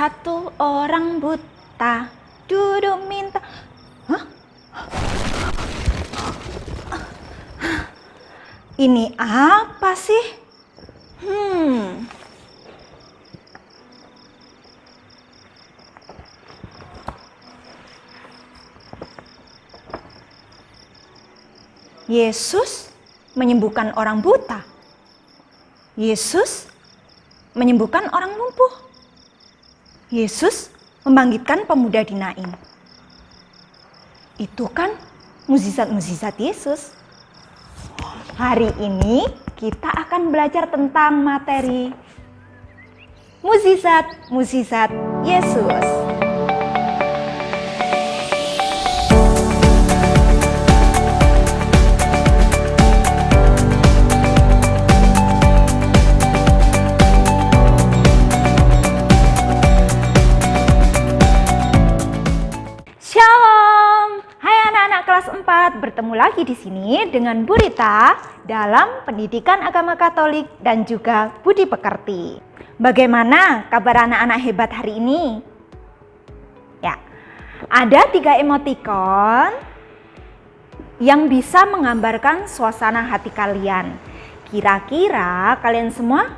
satu orang buta duduk minta. Hah? Ini apa sih? Yesus menyembuhkan orang buta. Yesus menyembuhkan orang lumpuh. Yesus membangkitkan pemuda di Nain. Itu kan mukjizat-mukjizat Yesus. Hari ini kita akan belajar tentang materi mukjizat-mukjizat Yesus. Shalom, hai anak-anak kelas 4, bertemu lagi di sini dengan Bu Rita dalam Pendidikan Agama Katolik dan juga Budi Pekerti. Bagaimana kabar anak-anak hebat hari ini? Ya, ada 3 emotikon yang bisa menggambarkan suasana hati kalian. Kira-kira kalian semua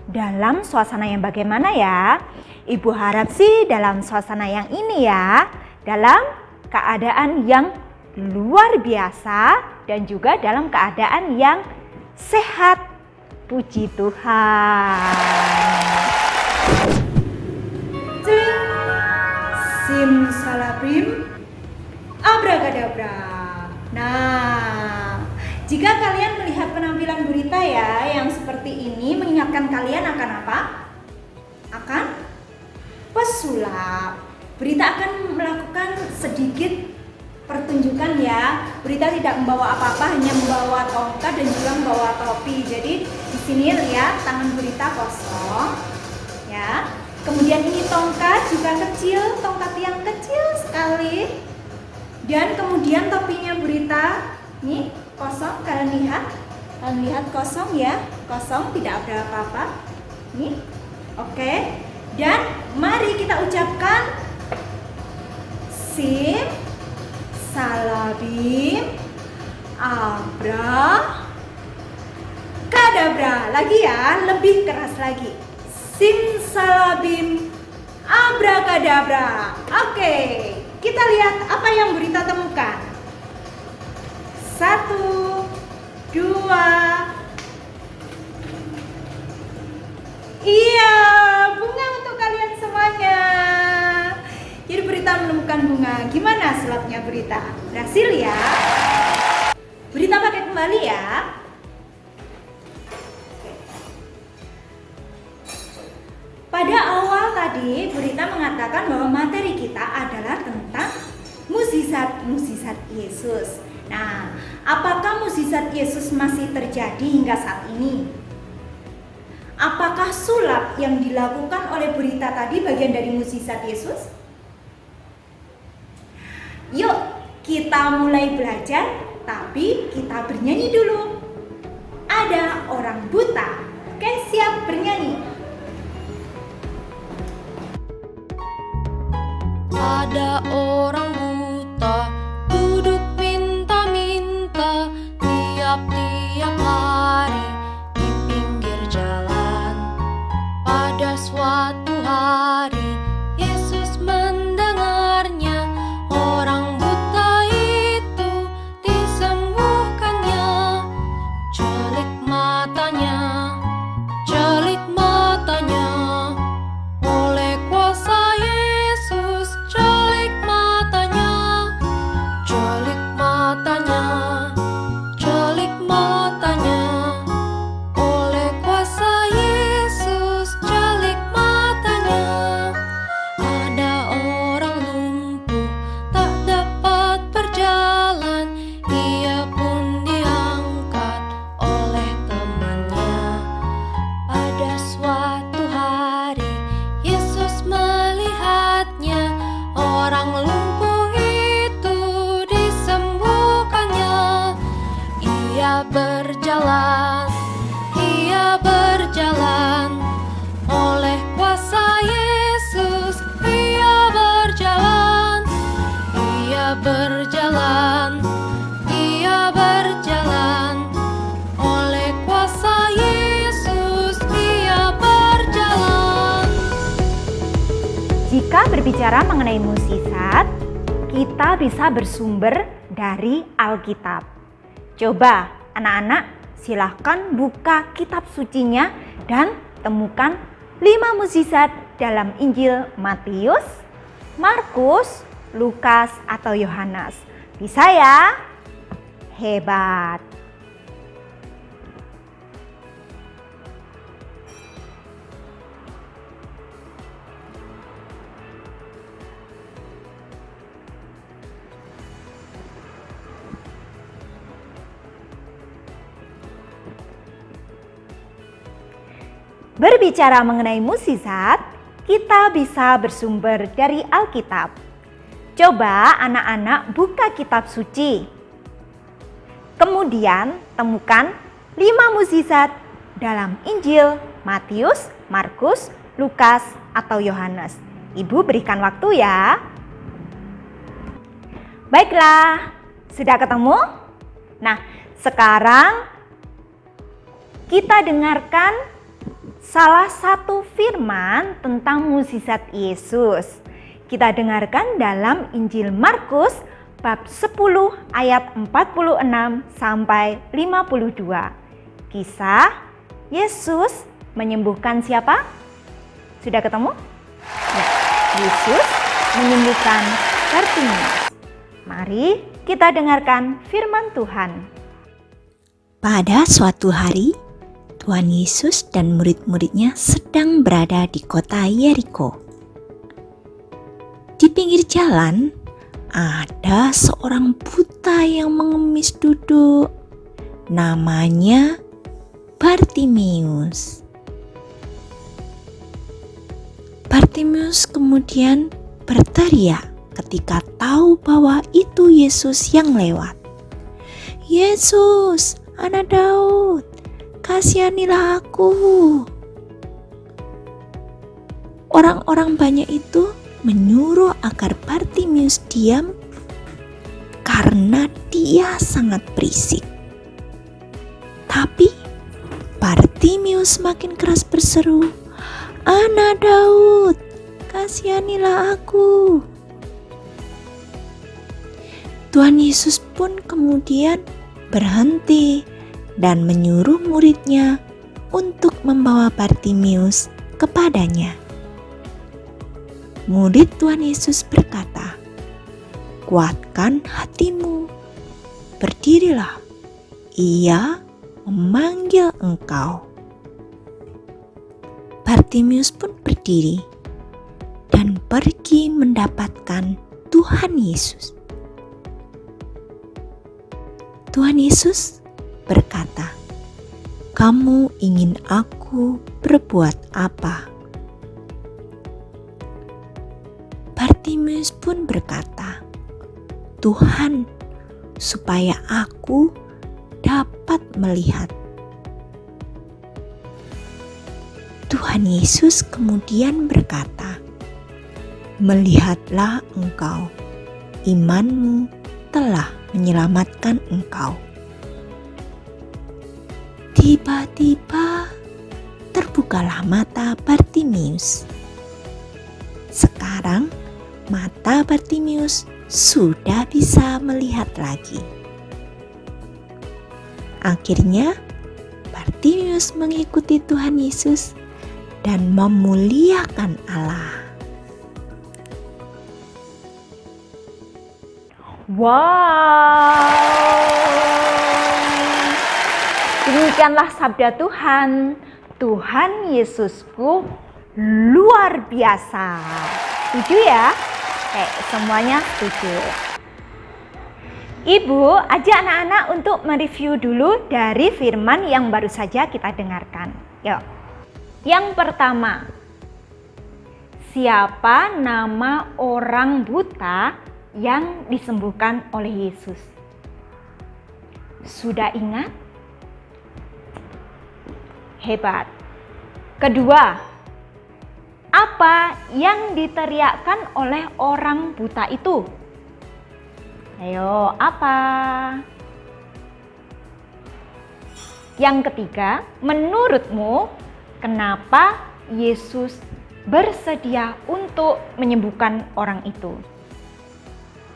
dalam suasana yang bagaimana ya? Ibu harap sih dalam suasana yang ini ya. Dalam keadaan yang luar biasa dan juga dalam keadaan yang sehat. Puji Tuhan. Simsalabim, abracadabra. Nah, jika kalian melihat penampilan Bu Rita ya yang seperti ini, mengingatkan kalian akan apa? Akan pesulap. Bu Rita akan melakukan sedikit pertunjukan ya. Bu Rita tidak membawa apa-apa, hanya membawa tongkat dan juga membawa topi. Jadi di sini lihat tangan Bu Rita kosong, ya. Kemudian ini tongkat juga kecil, tongkat yang kecil sekali. Dan kemudian topinya Bu Rita ini kosong. Kalian lihat kosong ya, kosong, tidak ada apa-apa. Nih, oke. Dan mari kita ucapkan Sim, salabim, abra, kadabra. Lagi ya, lebih keras lagi. Sim, salabim, abrakadabra. Oke, kita lihat apa yang Bu Rita temukan. 1, 2. Iya, bunga untuk kalian semuanya. Jadi Bu Rita menemukan bunga. Gimana sulapnya Bu Rita? Berhasil ya? Bu Rita pakai kembali ya. Pada awal tadi Bu Rita mengatakan bahwa materi kita adalah tentang mukjizat-mukjizat Yesus. Nah, apakah mukjizat Yesus masih terjadi hingga saat ini? Apakah sulap yang dilakukan oleh Bu Rita tadi bagian dari mukjizat Yesus? Yuk kita mulai belajar, tapi kita bernyanyi dulu. Ada orang buta. Oke, siap bernyanyi. Ada orang buta duduk minta-minta tiap-tiap hari di pinggir jalan. Pada suatu hari Yesus mendengarnya. Orang buta itu disembuhkannya. Celik matanya oleh kuasa Yesus. Celik matanya Jika berbicara mengenai mukjizat, kita bisa bersumber dari Alkitab. Coba anak-anak silahkan buka kitab sucinya dan temukan 5 mukjizat dalam Injil Matius, Markus, Lukas, atau Yohanes. Bisa ya? Hebat! Berbicara mengenai mukjizat, kita bisa bersumber dari Alkitab. Coba anak-anak buka kitab suci. Kemudian temukan 5 mukjizat dalam Injil Matius, Markus, Lukas, atau Yohanes. Ibu berikan waktu ya. Baiklah, sudah ketemu? Nah, sekarang kita dengarkan salah satu firman tentang mukjizat Yesus. Kita dengarkan dalam Injil Markus bab 10 ayat 46 sampai 52. Kisah Yesus menyembuhkan siapa? Sudah ketemu? Ya, Yesus menyembuhkan Bartimeus. Mari kita dengarkan firman Tuhan. Pada suatu hari, Tuhan Yesus dan murid-muridnya sedang berada di kota Yeriko. Di pinggir jalan, ada seorang buta yang mengemis duduk. Namanya Bartimeus. Bartimeus kemudian berteriak ketika tahu bahwa itu Yesus yang lewat. "Yesus, Anak Daud, kasihanilah aku." Orang-orang banyak itu menyuruh agar Bartimeus diam karena dia sangat berisik. Tapi Bartimeus makin keras berseru, "Anak Daud, kasihanilah aku." Tuhan Yesus pun kemudian berhenti dan menyuruh muridnya untuk membawa Bartimeus kepadanya. Murid Tuhan Yesus berkata, "Kuatkan hatimu, berdirilah, Ia memanggil engkau." Bartimeus pun berdiri dan pergi mendapatkan Tuhan Yesus. Tuhan Yesus berkata, "Kamu ingin aku berbuat apa?" Bartimeus pun berkata, "Tuhan, supaya aku dapat melihat." Tuhan Yesus kemudian berkata, "Melihatlah engkau, imanmu telah menyelamatkan engkau." Tiba-tiba terbukalah mata Bartimeus. Sekarang mata Bartimeus sudah bisa melihat lagi. Akhirnya Bartimeus mengikuti Tuhan Yesus dan memuliakan Allah. Wow! Demikianlah sabda Tuhan. Tuhan Yesusku luar biasa. Setuju ya? Semuanya setuju. Ibu, ajak anak-anak untuk mereview dulu dari firman yang baru saja kita dengarkan. Yuk. Yang pertama, siapa nama orang buta yang disembuhkan oleh Yesus? Sudah ingat? Hebat. Kedua, apa yang diteriakkan oleh orang buta itu? Ayo, apa? Yang ketiga, menurutmu kenapa Yesus bersedia untuk menyembuhkan orang itu.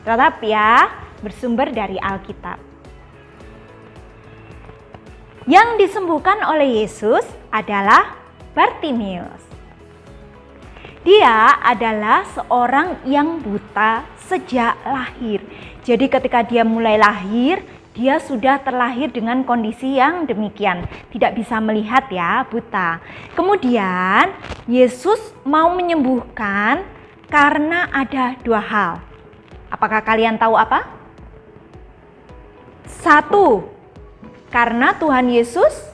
Tetap ya, bersumber dari Alkitab. Yang disembuhkan oleh Yesus adalah Bartimius. Dia adalah seorang yang buta sejak lahir. Jadi ketika dia mulai lahir, dia sudah terlahir dengan kondisi yang demikian. Tidak bisa melihat ya, buta. Kemudian Yesus mau menyembuhkan karena ada dua hal. Apakah kalian tahu apa? Satu, karena Tuhan Yesus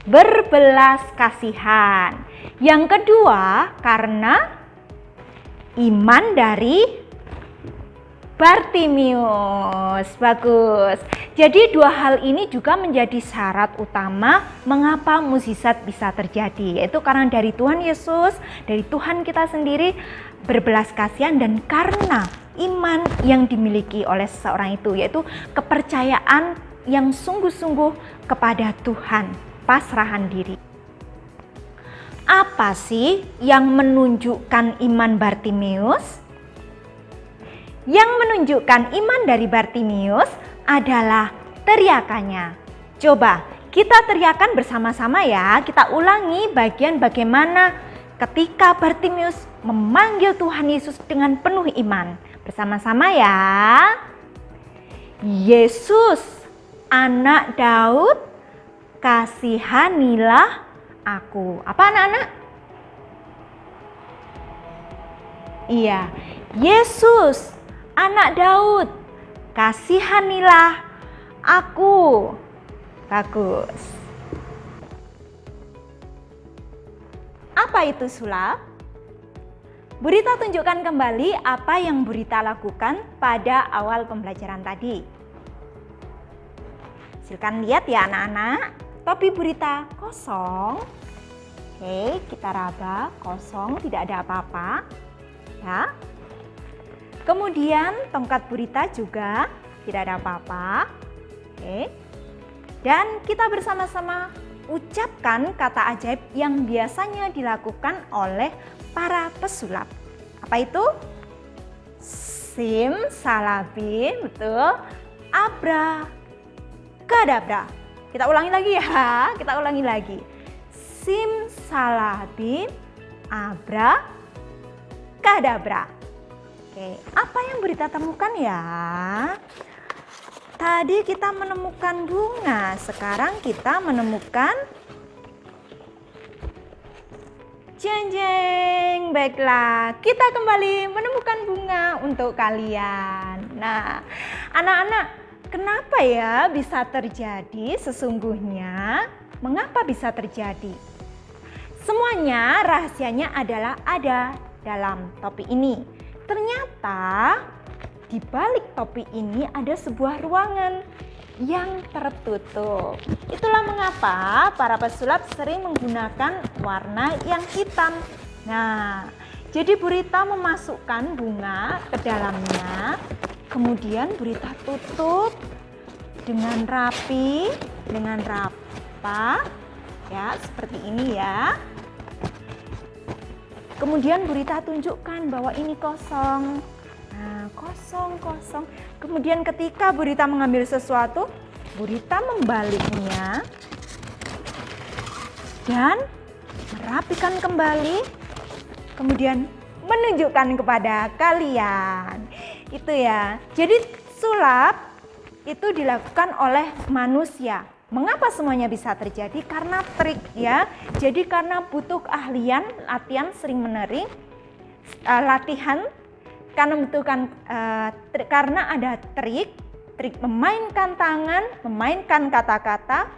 berbelas kasihan. Yang kedua, karena iman dari Bartimius. Bagus. Jadi dua hal ini juga menjadi syarat utama mengapa mukjizat bisa terjadi. Yaitu karena dari Tuhan Yesus, dari Tuhan kita sendiri berbelas kasihan, dan karena iman yang dimiliki oleh seseorang itu, yaitu kepercayaan yang sungguh-sungguh kepada Tuhan, pasrahan diri. Apa sih yang menunjukkan iman Bartimius? Yang menunjukkan iman dari Bartimius adalah teriakannya. Coba kita teriakan bersama-sama ya. Kita ulangi bagian bagaimana ketika Bartimius memanggil Tuhan Yesus dengan penuh iman. Bersama-sama ya. Yesus, Anak Daud, kasihanilah aku. Apa anak-anak? Iya, Yesus, Anak Daud, kasihanilah aku. Bagus. Apa itu sulap? Burita tunjukkan kembali apa yang Burita lakukan pada awal pembelajaran tadi. Silakan lihat ya anak-anak. Topi Burita kosong. Oke, kita raba kosong, tidak ada apa-apa. Ya. Kemudian tongkat Burita juga tidak ada apa-apa. Oke. Dan kita bersama-sama ucapkan kata ajaib yang biasanya dilakukan oleh para pesulap. Apa itu? Sim, salabim, betul. Abra, kadabra. Kita ulangi lagi ya, kita ulangi lagi. Sim, salabim, abra, kadabra. Oke, apa yang Burita temukan ya? Tadi kita menemukan bunga, sekarang kita menemukan jeng. Baiklah, kita kembali menemukan bunga untuk kalian. Nah, anak-anak, kenapa ya bisa terjadi sesungguhnya? Mengapa bisa terjadi? Semuanya rahasianya adalah ada dalam topi ini. Ternyata di balik topi ini ada sebuah ruangan yang tertutup. Itulah mengapa para pesulap sering menggunakan warna yang hitam. Nah, jadi Burita memasukkan bunga ke dalamnya. Kemudian Burita tutup dengan rapi, dengan rapa, ya seperti ini ya. Kemudian Burita tunjukkan bahwa ini kosong. Nah, kosong. Kemudian ketika Burita mengambil sesuatu, Burita membaliknya dan merapikan kembali. Kemudian menunjukkan kepada kalian. Itu ya. Jadi sulap itu dilakukan oleh manusia. Mengapa semuanya bisa terjadi? Karena trik ya. Jadi karena butuh keahlian, latihan sering-menering, latihan karena membutuhkan karena ada trik memainkan tangan, memainkan kata-kata,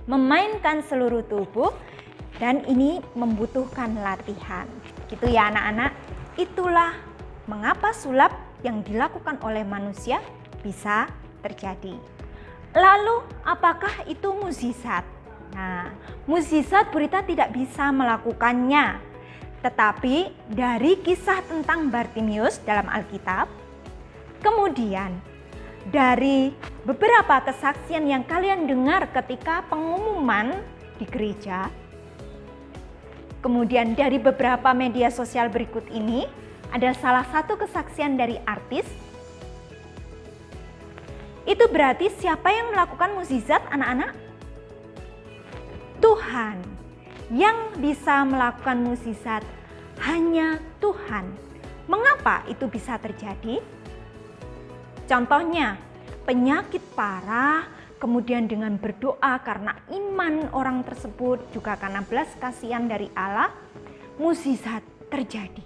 memainkan seluruh tubuh, dan ini membutuhkan latihan. Gitu ya anak-anak. Itulah mengapa sulap yang dilakukan oleh manusia bisa terjadi. Lalu apakah itu mukjizat? Nah, mukjizat Burita tidak bisa melakukannya. Tetapi dari kisah tentang Bartimius dalam Alkitab, kemudian dari beberapa kesaksian yang kalian dengar ketika pengumuman di gereja, Kemudian dari beberapa media sosial berikut ini, ada salah satu kesaksian dari artis. Itu berarti siapa yang melakukan mukjizat, anak-anak? Tuhan. Yang bisa melakukan mukjizat hanya Tuhan. Mengapa itu bisa terjadi? Contohnya, penyakit parah, kemudian dengan berdoa karena iman orang tersebut, juga karena belas kasihan dari Allah, mukjizat terjadi.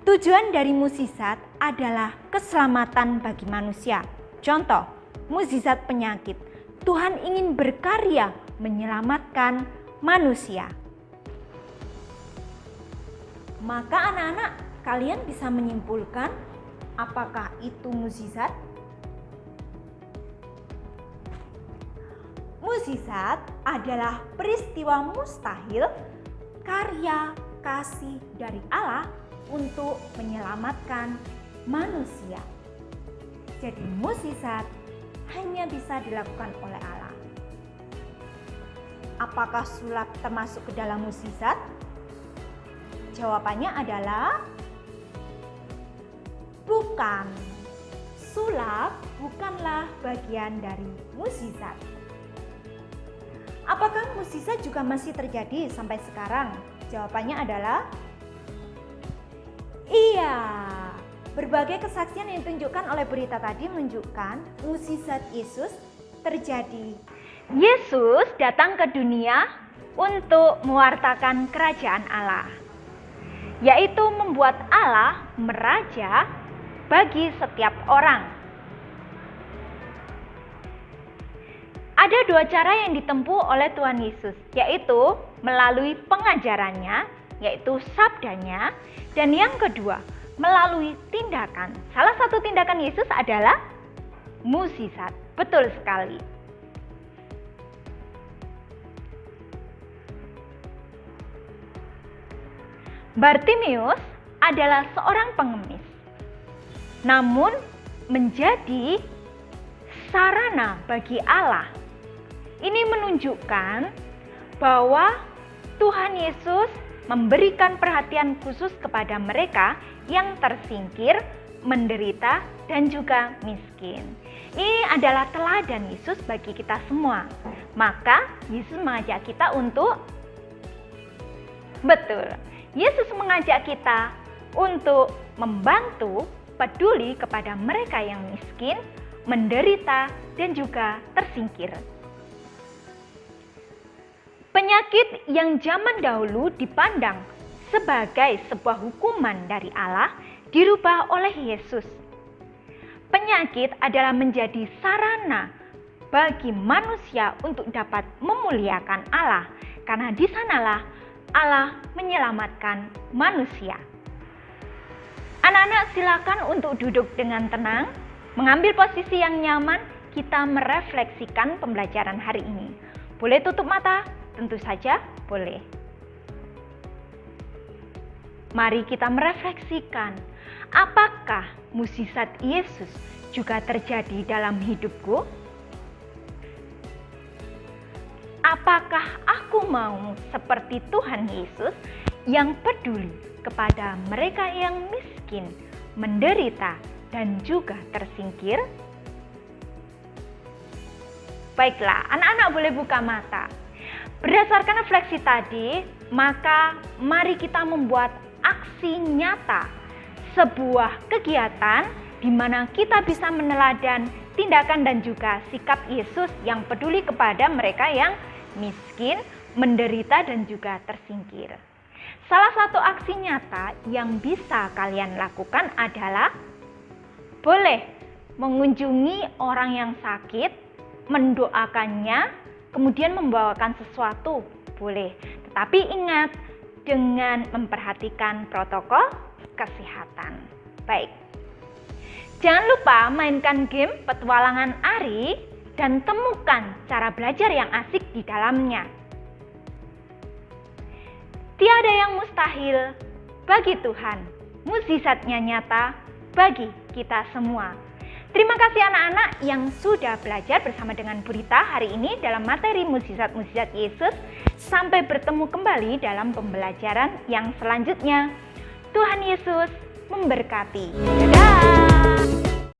Tujuan dari mukjizat adalah keselamatan bagi manusia. Contoh, mukjizat penyakit. Tuhan ingin berkarya menyelamatkan manusia. Maka anak-anak, kalian bisa menyimpulkan apakah itu mukjizat? Mukjizat adalah peristiwa mustahil, karya kasih dari Allah untuk menyelamatkan manusia. Jadi mukjizat hanya bisa dilakukan oleh Allah. Apakah sulap termasuk ke dalam mukjizat? Jawabannya adalah bukan. Sulap bukanlah bagian dari mukjizat. Apakah mukjizat juga masih terjadi sampai sekarang? Jawabannya adalah iya. Berbagai kesaksian yang ditunjukkan oleh berita tadi menunjukkan mukjizat Yesus terjadi. Yesus datang ke dunia untuk mewartakan kerajaan Allah, yaitu membuat Allah meraja bagi setiap orang. Ada dua cara yang ditempuh oleh Tuhan Yesus, yaitu melalui pengajarannya, yaitu sabdanya, dan yang kedua, melalui tindakan. Salah satu tindakan Yesus adalah mukjizat. Betul sekali. Bartimeus adalah seorang pengemis, namun menjadi sarana bagi Allah. Ini menunjukkan bahwa Tuhan Yesus memberikan perhatian khusus kepada mereka yang tersingkir, menderita, dan juga miskin. Ini adalah teladan Yesus bagi kita semua. Maka Yesus mengajak kita untuk Yesus mengajak kita untuk membantu, peduli kepada mereka yang miskin, menderita, dan juga tersingkir. Penyakit yang zaman dahulu dipandang sebagai sebuah hukuman dari Allah dirubah oleh Yesus. Penyakit adalah menjadi sarana bagi manusia untuk dapat memuliakan Allah, karena di sanalah Allah menyelamatkan manusia. Anak-anak, silakan untuk duduk dengan tenang, mengambil posisi yang nyaman, kita merefleksikan pembelajaran hari ini. Boleh tutup mata? Tentu saja boleh. Mari kita merefleksikan, apakah mukjizat Yesus juga terjadi dalam hidupku? Apakah aku mau seperti Tuhan Yesus yang peduli kepada mereka yang miskin, menderita, dan juga tersingkir? Baiklah, anak-anak boleh buka mata. Berdasarkan refleksi tadi, maka mari kita membuat aksi nyata, sebuah kegiatan di mana kita bisa meneladan tindakan dan juga sikap Yesus yang peduli kepada mereka yang miskin, menderita, dan juga tersingkir. Salah satu aksi nyata yang bisa kalian lakukan adalah boleh mengunjungi orang yang sakit, mendoakannya, kemudian membawakan sesuatu, boleh. Tetapi ingat, dengan memperhatikan protokol kesehatan. Baik. Jangan lupa mainkan game petualangan Ari dan temukan cara belajar yang asik di dalamnya. Tiada yang mustahil bagi Tuhan. Mukjizatnya nyata bagi kita semua. Terima kasih anak-anak yang sudah belajar bersama dengan Bu Rita hari ini dalam materi mukjizat-mukjizat Yesus. Sampai bertemu kembali dalam pembelajaran yang selanjutnya. Tuhan Yesus memberkati. Dadah!